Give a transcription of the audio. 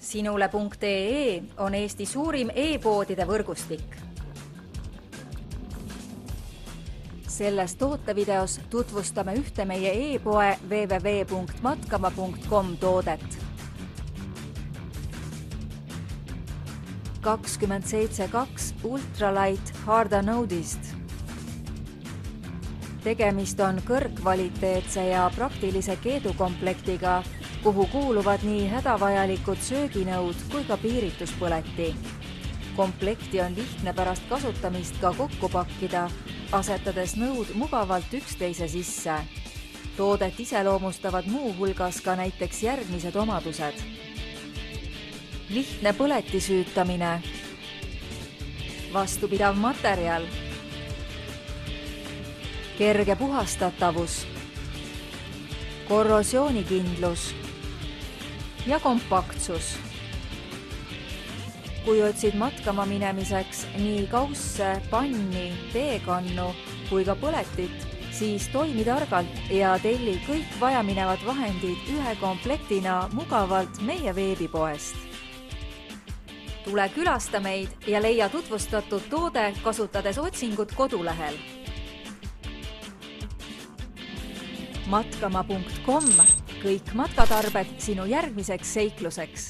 Sinule.ee on Eesti suurim e-poodide võrgustik. Selles tootevideos tutvustame ühte meie e-poe www.matkama.com toodet. 27.2 Ultralight Hardanodist. Tegemist on kõrgkvaliteetse ja praktilise keedukomplektiga, kuhu kuuluvad nii hädavajalikud sööginõud kui ka piirituspõleti. Komplekti on lihtne pärast kasutamist ka kokku pakkida, asetades nõud mugavalt üksteise sisse. Toodet iseloomustavad muu hulgas ka näiteks järgmised omadused. Lihtne põleti süütamine, vastupidav materjal, kerge puhastatavus, korrosioonikindlus ja kompaktsus. Kui otsid matkama minemiseks nii kausse, panni, teekannu kui ka põletit, siis toimi targalt ja telli kõik vajaminevad vahendid ühe komplektina mugavalt meie veebipoest. Tule külasta meid ja leia tutvustatud toode kasutades otsingut kodulehel. Matkama.com, kõik matkatarbed sinu järgmiseks seikluseks.